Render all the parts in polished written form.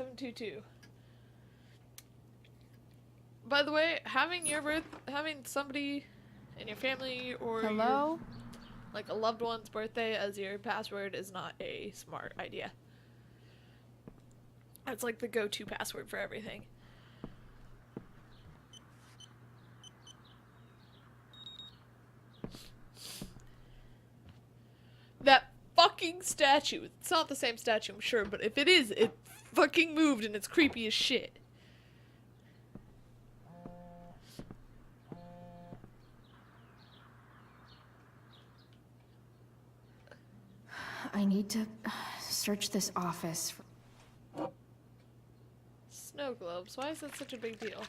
722. By the way, having somebody in your family or Hello? like a loved one's birthday as your password is not a smart idea. That's like the go-to password for everything. That fucking statue. It's not the same statue, I'm sure, but if it is, it fucking moved and it's creepy as shit. I need to search this office. Snow globes. Why is that such a big deal?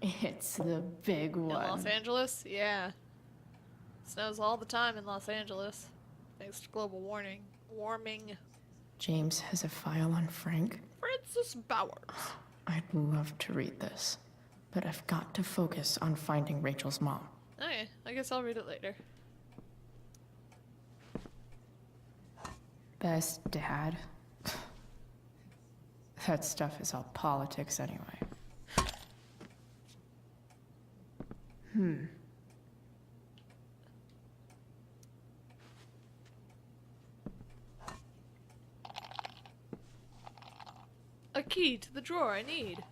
It's the big one. In Los Angeles? Yeah. Snows all the time in Los Angeles. Thanks to global warming. James has a file on Frank. Francis Bowers. I'd love to read this, but I've got to focus on finding Rachel's mom. Okay, I guess I'll read it later. Best dad? That stuff is all politics anyway. A key to the drawer I need.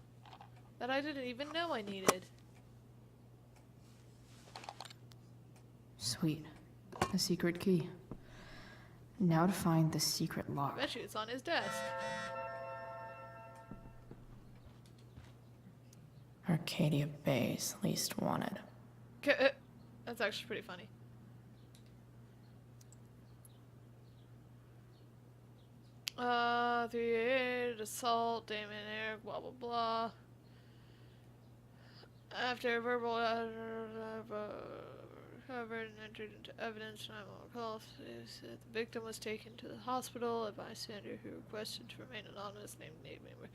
That I didn't even know I needed. Sweet. A secret key. Now to find the secret I lock. bet you it's on his desk. Arcadia Bay's least wanted. That's actually pretty funny. '38 assault, Damon Eric, blah blah blah. After verbal recovered and entered into evidence, 911 call said the victim was taken to the hospital. A bystander who requested to remain anonymous named Nate Mayweather.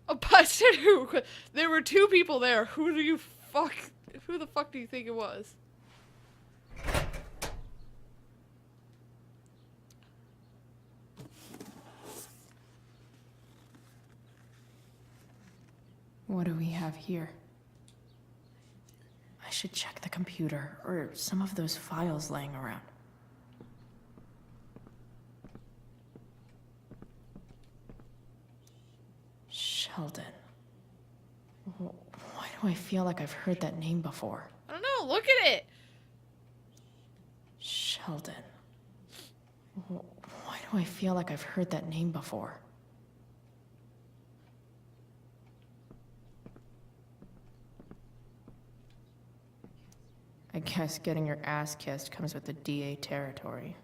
A bystander who requested. There were two people there. Who the fuck do you think it was? What do we have here? I should check the computer, or some of those files laying around. Sheldon. Why do I feel like I've heard that name before? I don't know. Look at it. Sheldon. Why do I feel like I've heard that name before? I guess getting your ass kissed comes with the DA territory.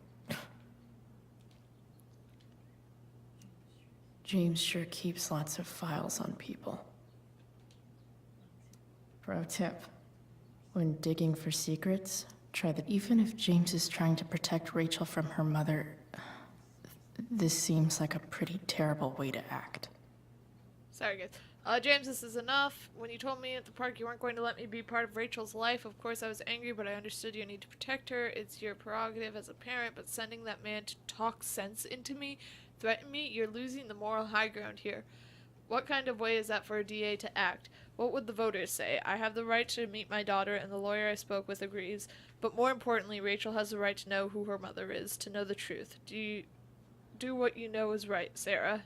James sure keeps lots of files on people. Pro tip: when digging for secrets, try that even if James is trying to protect Rachel from her mother, this seems like a pretty terrible way to act. Sorry, guys. James, this is enough. When you told me at the park you weren't going to let me be part of Rachel's life, of course I was angry, but I understood you need to protect her. It's your prerogative as a parent, but sending that man to talk sense into me, threaten me, you're losing the moral high ground here. What kind of way is that for a DA to act? What would the voters say? I have the right to meet my daughter, and the lawyer I spoke with agrees. But more importantly, Rachel has the right to know who her mother is, to know the truth. Do what you know is right, Sarah.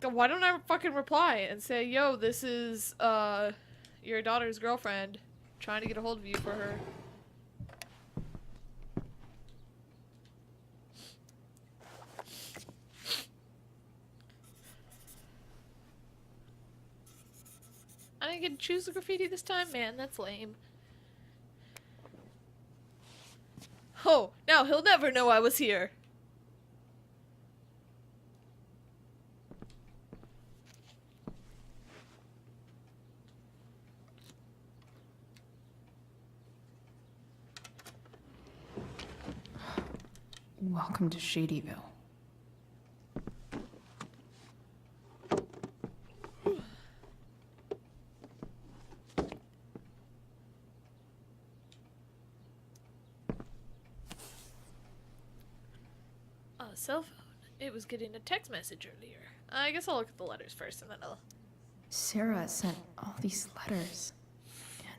Why don't I fucking reply and say, yo, this is, your daughter's girlfriend trying to get a hold of you for her. I didn't get to choose the graffiti this time? Man, that's lame. Oh, now he'll never know I was here. Welcome to Shadyville. cell phone. It was getting a text message earlier. I guess I'll look at the letters first and then I'll... Sarah sent all these letters,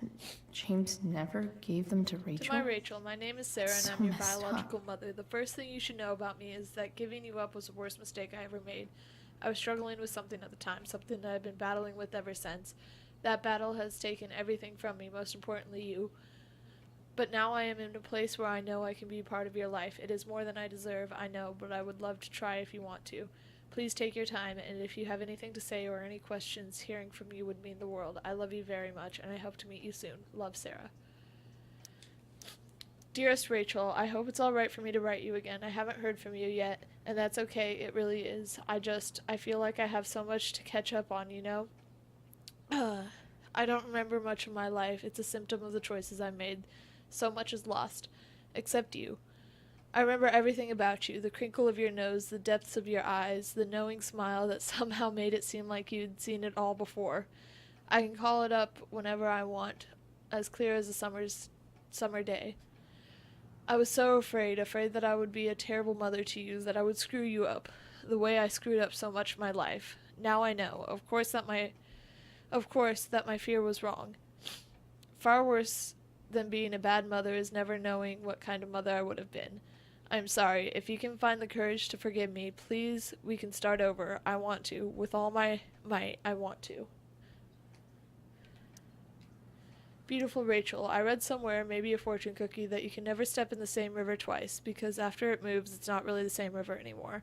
and James never gave them to Rachel? To my Rachel, my name is Sarah and So I'm your messed biological mother. The first thing you should know about me is that giving you up was the worst mistake I ever made. I was struggling with something at the time, something that I've been battling with ever since. That battle has taken everything from me, most importantly you. But now I am in a place where I know I can be part of your life. It is more than I deserve, I know, but I would love to try if you want to. Please take your time, and if you have anything to say or any questions, hearing from you would mean the world. I love you very much, and I hope to meet you soon. Love, Sarah. Dearest Rachel, I hope it's all right for me to write you again. I haven't heard from you yet, and that's okay. It really is. I feel like I have so much to catch up on, you know? I don't remember much of my life. It's a symptom of the choices I made. So much is lost. Except you. I remember everything about you, the crinkle of your nose, the depths of your eyes, the knowing smile that somehow made it seem like you'd seen it all before. I can call it up whenever I want, as clear as a summer day. I was so afraid that I would be a terrible mother to you, that I would screw you up, the way I screwed up so much of my life. Now I know, of course, that my fear was wrong. Far worse than being a bad mother is never knowing what kind of mother I would have been. I'm sorry. If you can find the courage to forgive me, please, we can start over. I want to. With all my might, I want to. Beautiful Rachel, I read somewhere, maybe a fortune cookie, that you can never step in the same river twice, because after it moves, it's not really the same river anymore.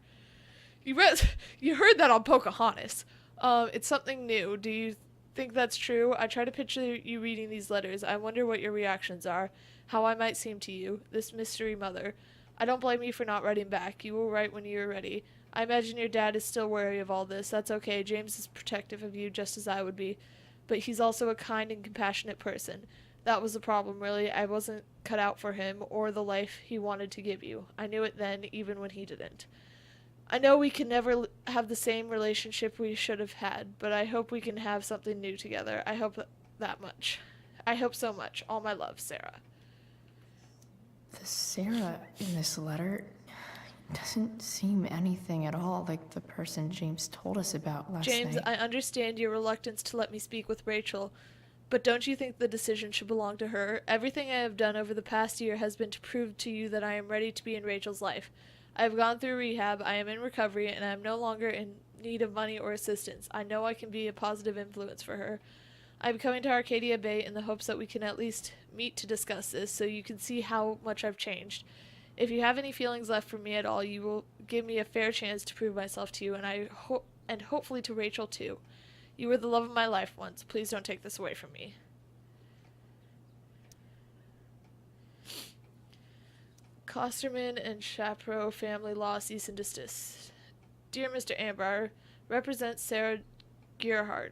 You heard that on Pocahontas. It's something new. Do you think that's true? I try to picture you reading these letters. I wonder what your reactions are, how I might seem to you, this mystery mother. I don't blame you for not writing back. You will write when you are ready. I imagine your dad is still wary of all this. That's okay. James is protective of you just as I would be. But he's also a kind and compassionate person. That was the problem, really. I wasn't cut out for him or the life he wanted to give you. I knew it then, even when he didn't. I know we can never have the same relationship we should have had, but I hope we can have something new together. I hope that much. I hope so much. All my love, Sarah. The Sarah in this letter doesn't seem anything at all like the person James told us about last James, night. I understand your reluctance to let me speak with Rachel, but don't you think the decision should belong to her? Everything I have done over the past year has been to prove to you that I am ready to be in Rachel's life. I have gone through rehab, I am in recovery, and I am no longer in need of money or assistance. I know I can be a positive influence for her. I am coming to Arcadia Bay in the hopes that we can at least meet to discuss this, so you can see how much I've changed. If you have any feelings left for me at all, you will give me a fair chance to prove myself to you, and hopefully to Rachel too. You were the love of my life once. Please don't take this away from me. Costerman and Shapiro family law cease and desist. Dear Mr. Amber, represents Sarah Gearhart,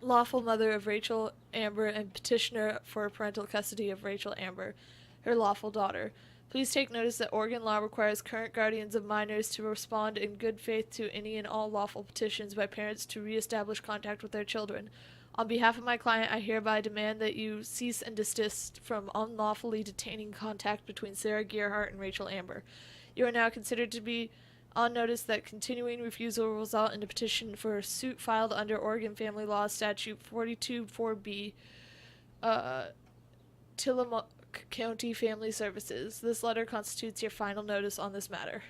lawful mother of Rachel Amber and petitioner for parental custody of Rachel Amber, her lawful daughter. Please take notice that Oregon law requires current guardians of minors to respond in good faith to any and all lawful petitions by parents to reestablish contact with their children. On behalf of my client, I hereby demand that you cease and desist from unlawfully detaining contact between Sarah Gearhart and Rachel Amber. You are now considered to be on notice that continuing refusal will result in a petition for a suit filed under Oregon Family Law Statute 42-4B, Tillamook County Family Services. This letter constitutes your final notice on this matter.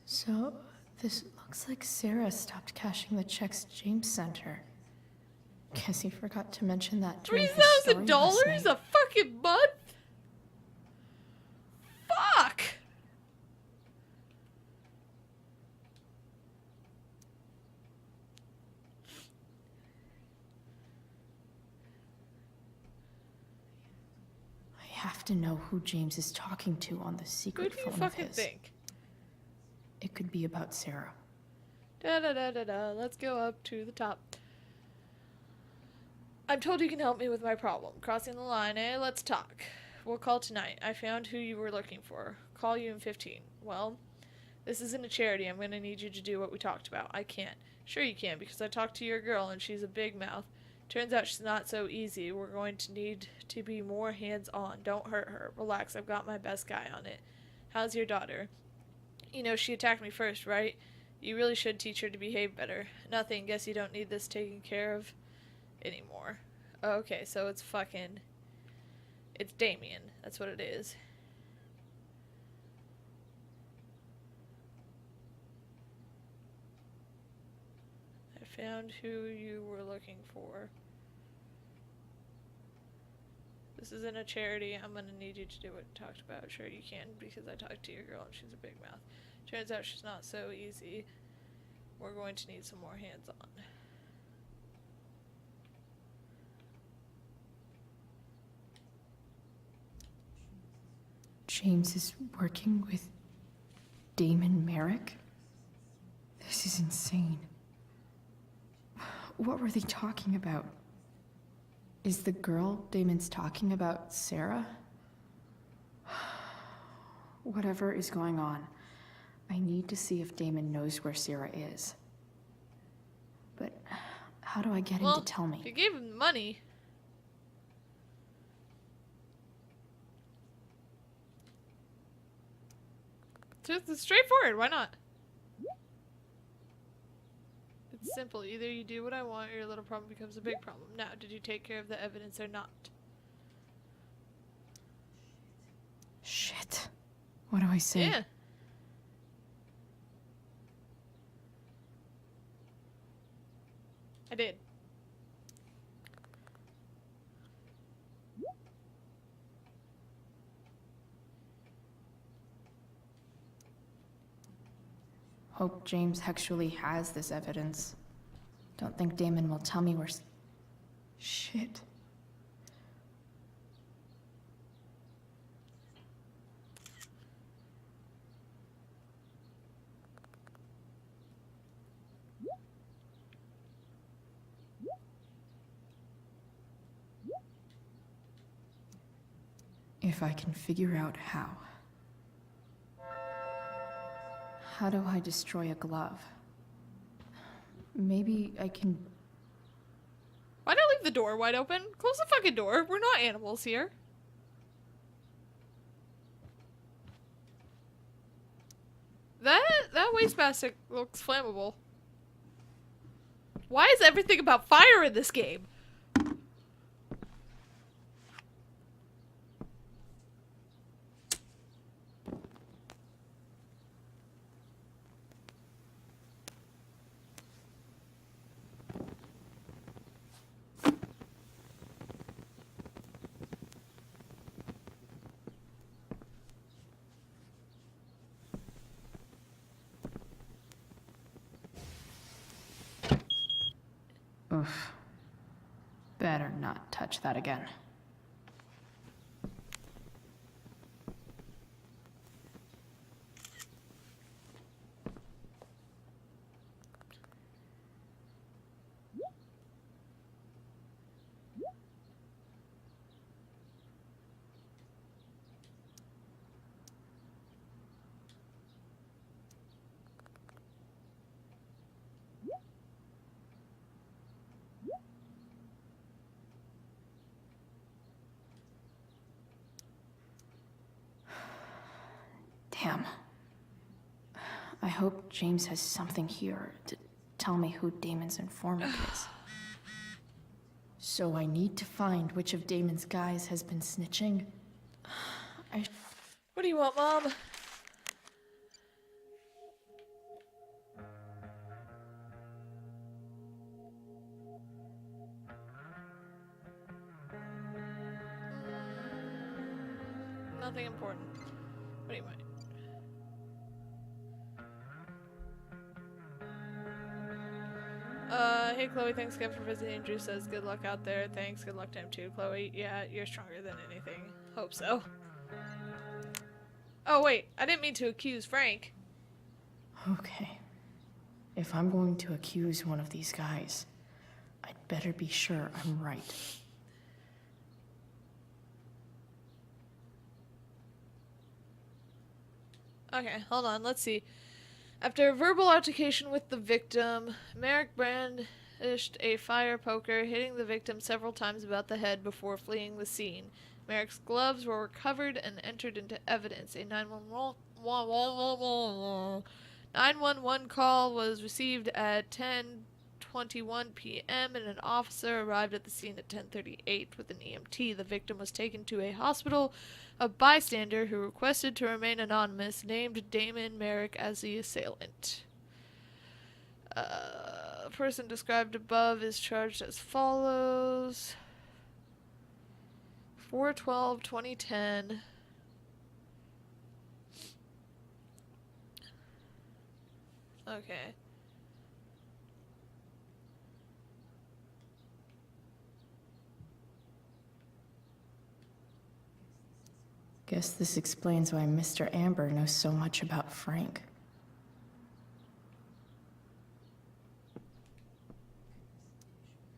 So, this looks like Sarah stopped cashing the checks James sent her. Guess he forgot to mention that during his story last $3,000 night. a fucking month? Fuck! I have to know who James is talking to on the Who secret do you phone of fucking his. think? It could be about Sarah. Da-da-da-da-da. Let's go up to the top. I'm told you can help me with my problem. Crossing the line, eh? Let's talk. We'll call tonight. I found who you were looking for. Call you in 15. Well, this isn't a charity. I'm gonna need you to do what we talked about. I can't. Sure you can, because I talked to your girl and she's a big mouth. Turns out she's not so easy. We're going to need to be more hands-on. Don't hurt her. Relax, I've got my best guy on it. How's your daughter? You know, she attacked me first, right? You really should teach her to behave better. Nothing. Guess you don't need this taken care of anymore. Okay, so it's fucking... It's Damien. That's what it is. I found who you were looking for. This isn't a charity. I'm gonna need you to do what I talked about. Sure you can, because I talked to your girl and she's a big mouth. Turns out she's not so easy. We're going to need some more hands-on. James is working with Damon Merrick? This is insane. What were they talking about? Is the girl Damon's talking about Sarah? Whatever is going on, I need to see if Damon knows where Sarah is. But how do I get him to tell me? If you gave him the money... It's straightforward, why not? It's simple. Either you do what I want or your little problem becomes a big problem. Now, did you take care of the evidence or not? Shit. What do I say? Yeah. I did. Hope James actually has this evidence. Don't think Damon will tell me where Shit. If I can figure out how. How do I destroy a glove? Maybe I can... Why not leave the door wide open? Close the fucking door. We're not animals here. That waste basket looks flammable. Why is everything about fire in this game? Oof. Better not touch that again. Damn. I hope James has something here to tell me who Damon's informant is. So I need to find which of Damon's guys has been snitching. What do you want, Mom? Nothing important. What do you mind? Hey Chloe, thanks again for visiting. Drew says good luck out there. Thanks, good luck to him too. Chloe, yeah, you're stronger than anything. Hope so. Oh wait, I didn't mean to accuse Frank. Okay. If I'm going to accuse one of these guys, I'd better be sure I'm right. Okay, hold on, let's see. After a verbal altercation with the victim, Merrick Brand brandished a fire poker, hitting the victim several times about the head before fleeing the scene. Merrick's gloves were recovered and entered into evidence. A 911 call was received at 10:21 p.m. and an officer arrived at the scene at 10:38 with an EMT. The victim was taken to a hospital. A bystander who requested to remain anonymous named Damon Merrick as the assailant. A person described above is charged as follows. 4/12/2010. Okay. Guess this explains why Mr. Amber knows so much about Frank.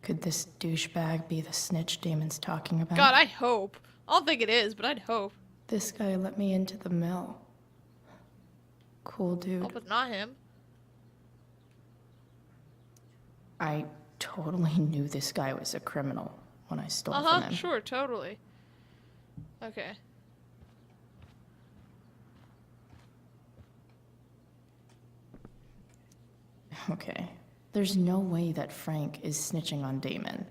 Could this douchebag be the snitch Damon's talking about? God, I hope. I don't think it is, but I'd hope. This guy let me into the mill. Cool dude. Hope it's not him. I totally knew this guy was a criminal when I stole from him. Sure, totally. Okay. Okay. There's no way that Frank is snitching on Damon.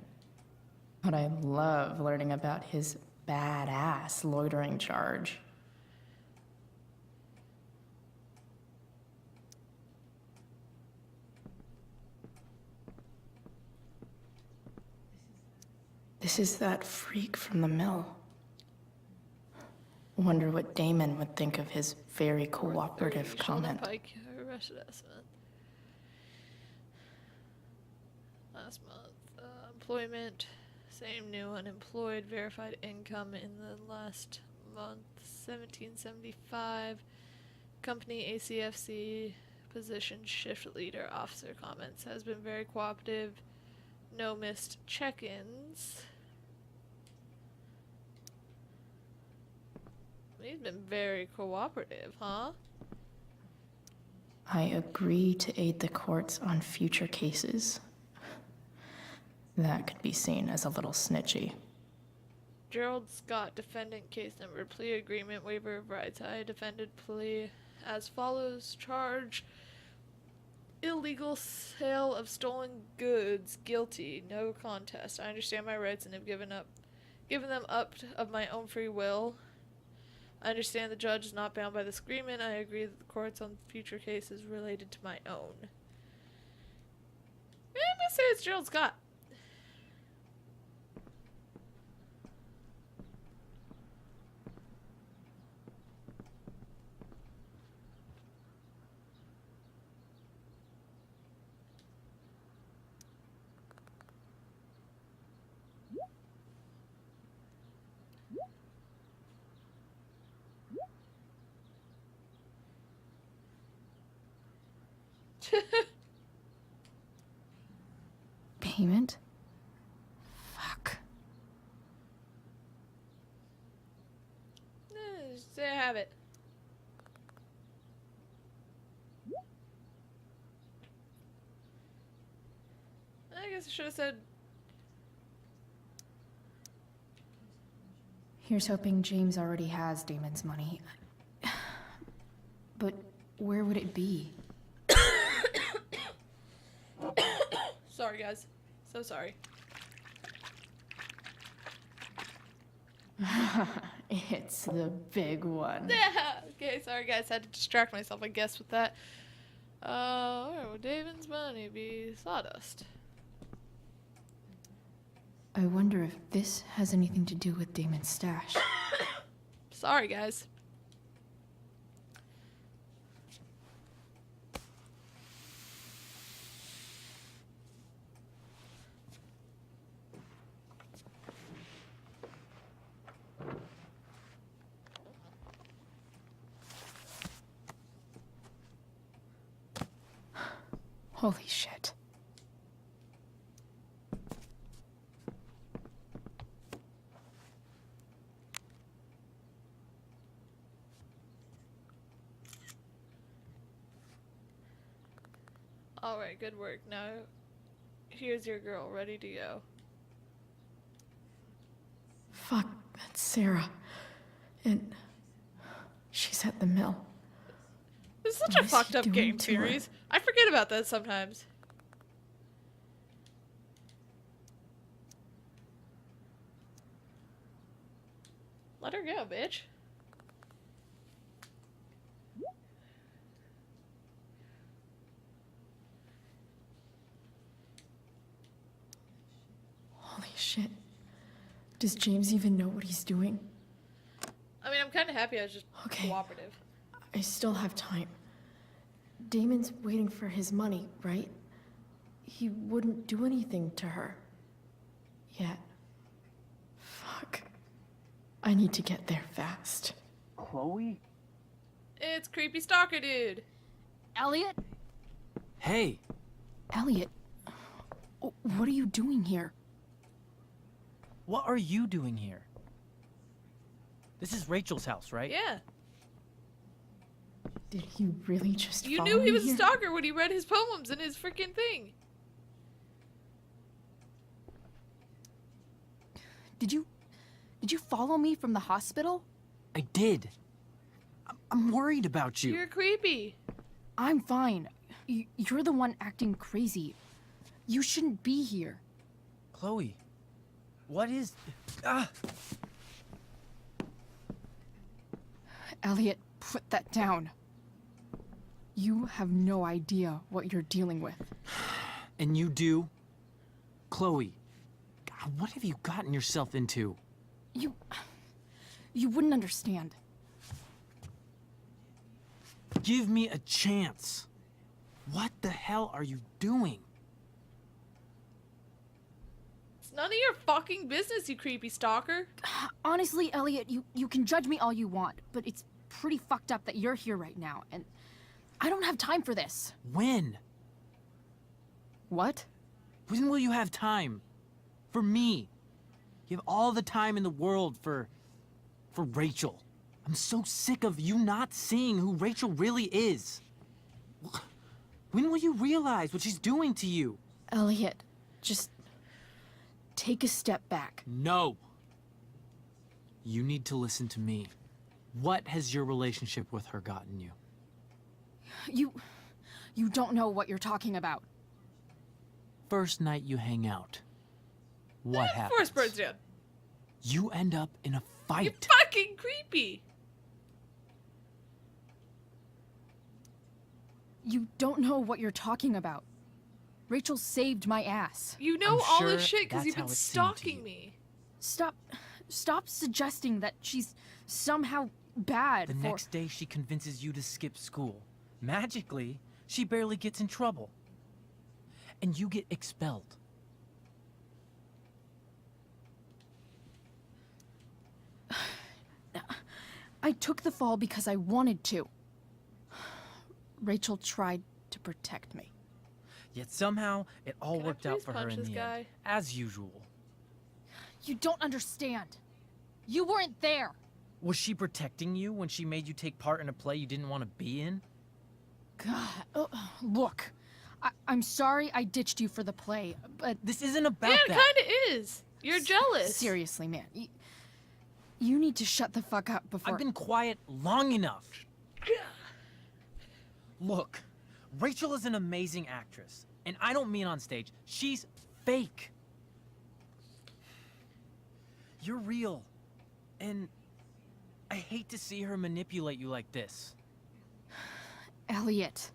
But I love learning about his badass loitering charge. This is that freak from the mill. Wonder what Damon would think of his very cooperative comment. Pike arrested last month. Employment, same new unemployed, verified income in the last month, 1775. Company ACFC, position shift leader, officer comments, has been very cooperative, no missed check-ins. He's been very cooperative, huh? I agree to aid the courts on future cases. That could be seen as a little snitchy. Gerald Scott, defendant, case number, plea agreement, waiver of rights. I defended plea as follows. Charge, illegal sale of stolen goods, guilty, no contest. I understand my rights and have given them up of my own free will. I understand the judge is not bound by this agreement. I agree that the courts on future cases related to my own. I'm gonna say it's Gerald Scott. Payment? Fuck. Just there I have it. I guess I should have said. Here's hoping James already has Damon's money. But where would it be? Sorry, guys. So sorry. It's the big one. Yeah. Okay, sorry, guys. Had to distract myself, I guess, with that. Where would Damon's money be? Sawdust. I wonder if this has anything to do with Damon's stash. Sorry, guys. Holy shit. Alright, good work. Now, Here's your girl, ready to go. Fuck, that's Sarah. And she's at the mill. This is such What a is he fucked up doing game to her? series. I forget about that sometimes. Let her go, bitch. Holy shit. Does James even know what he's doing? I mean, I'm kind of happy I was just Okay. cooperative. I still have time. Damon's waiting for his money, right? He wouldn't do anything to her. Yet. Fuck. I need to get there fast. Chloe? It's creepy stalker dude. Elliot? Hey, Elliot, what are you doing here? what are you doing here? This is Rachel's house, right? Yeah. Did he really just You follow knew he me was a here? stalker when he read his poems in his freaking thing. Did you follow me from the hospital? I did. I'm worried about you. You're creepy. I'm fine. You're the one acting crazy. You shouldn't be here. Chloe, what is... Ah! Elliot, put that down. You have no idea what you're dealing with. And you do? Chloe, God, what have you gotten yourself into? You wouldn't understand. Give me a chance. What the hell are you doing? It's none of your fucking business, you creepy stalker. Honestly, Elliot, you can judge me all you want, but it's pretty fucked up that you're here right now, and I don't have time for this. When? What? When will you have time? For me. You have all the time in the world for Rachel. I'm so sick of you not seeing who Rachel really is. When will you realize what she's doing to you? Elliot, just take a step back. No. You need to listen to me. What has your relationship with her gotten you? You don't know what you're talking about. First night you hang out. What happens? Force birds down. You end up in a You're fight. fucking creepy. You don't know what you're talking about. Rachel saved my ass. You know I'm all sure this shit because that's you've been how it seemed to stalking you. me. Stop suggesting that she's somehow bad The for... next day she convinces you to skip school. Magically, she barely gets in trouble. And you get expelled. I took the fall because I wanted to. Rachel tried to protect me. Yet somehow, it all Can I worked out please for her punch in this the guy? end. As usual. You don't understand. You weren't there. Was she protecting you when she made you take part in a play you didn't want to be in? God, look. I'm sorry I ditched you for the play, but This isn't about Yeah, it that. kind of is. You're jealous. seriously, man. You need to shut the fuck up before... I've been quiet long enough. Look, Rachel is an amazing actress. And I don't mean on stage. She's fake. You're real. And I hate to see her manipulate you like this. Elliot,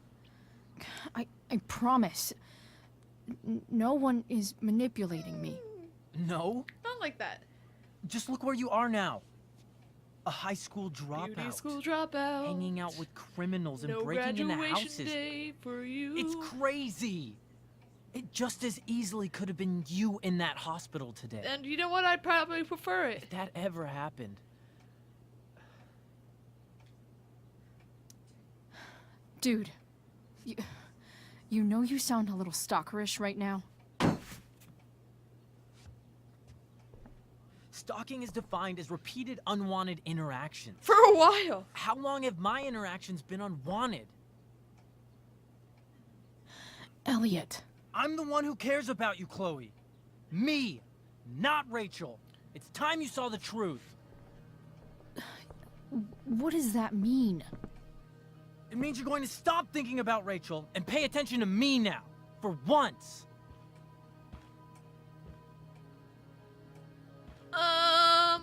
I promise. No one is manipulating me. No? Not like that. Just look where you are now. A high school dropout. Beauty school dropout. Hanging out with criminals and No breaking into graduation houses. day for you. It's crazy. It just as easily could have been you in that hospital today. And you know what? I'd probably prefer it. If that ever happened. Dude, you know you sound a little stalkerish right now? Stalking is defined as repeated unwanted interactions. For a while. How long have my interactions been unwanted? Elliot, I'm the one who cares about you, Chloe. Me, not Rachel. It's time you saw the truth. What does that mean? It means you're going to stop thinking about Rachel and pay attention to me now. For once. I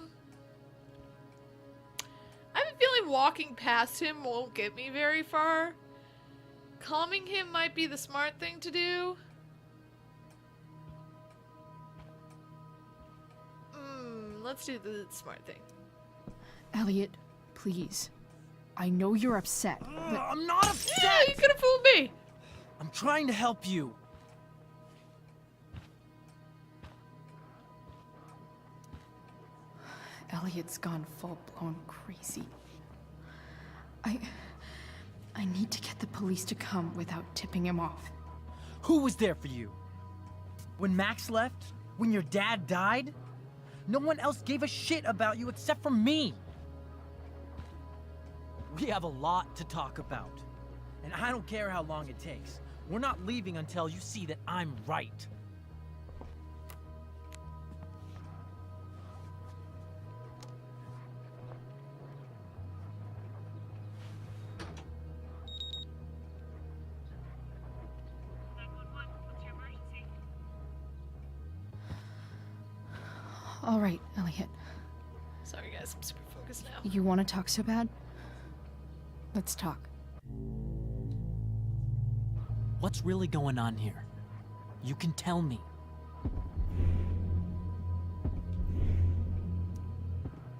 have a feeling walking past him won't get me very far. Calming him might be the smart thing to do. Let's do the smart thing. Elliot, please. I know you're upset, but I'm not upset! Yeah, you could have fooled me! I'm trying to help you. Elliot's gone full-blown crazy. I need to get the police to come without tipping him off. Who was there for you? When Max left? When your dad died? No one else gave a shit about you except for me. We have a lot to talk about. And I don't care how long it takes. We're not leaving until you see that I'm right. all right, Elliot. Sorry guys, I'm super focused now. You want to talk so bad? Let's talk. What's really going on here? You can tell me.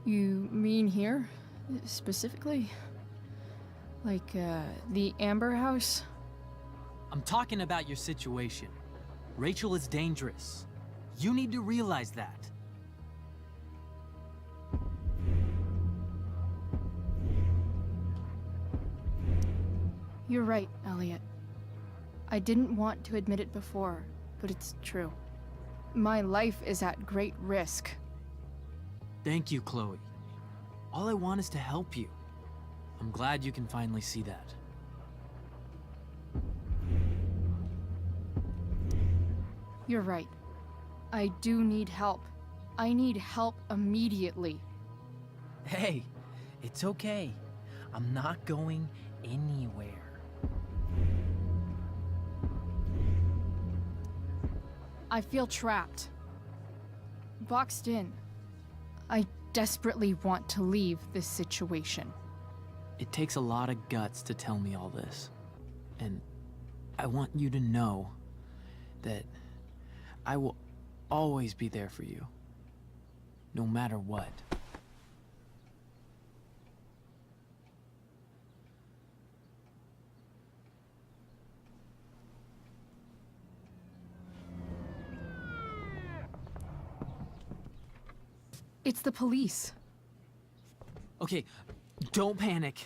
You mean here? Specifically? Like, the Amber House? I'm talking about your situation. Rachel is dangerous. You need to realize that. You're right, Elliot. I didn't want to admit it before, but it's true. My life is at great risk. Thank you, Chloe. All I want is to help you. I'm glad you can finally see that. You're right. I do need help. I need help immediately. Hey, it's okay. I'm not going anywhere. I feel trapped. Boxed in. I desperately want to leave this situation. It takes a lot of guts to tell me all this. And I want you to know that I will always be there for you. No matter what. It's the police. Okay, don't panic.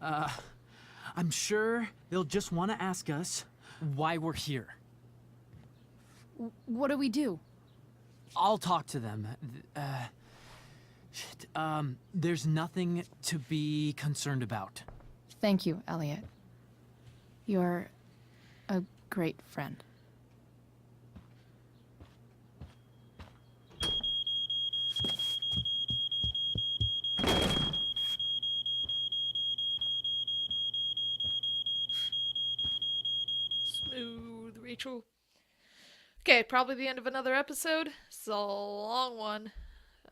I'm sure they'll just want to ask us why we're here. What do we do? I'll talk to them. There's nothing to be concerned about. Thank you, Elliot. You're a great friend. Smooth, Rachel. Okay, probably the end of another episode. It's a long one.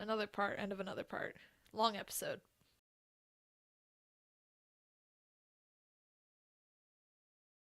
Another part, end of another part. Long episode.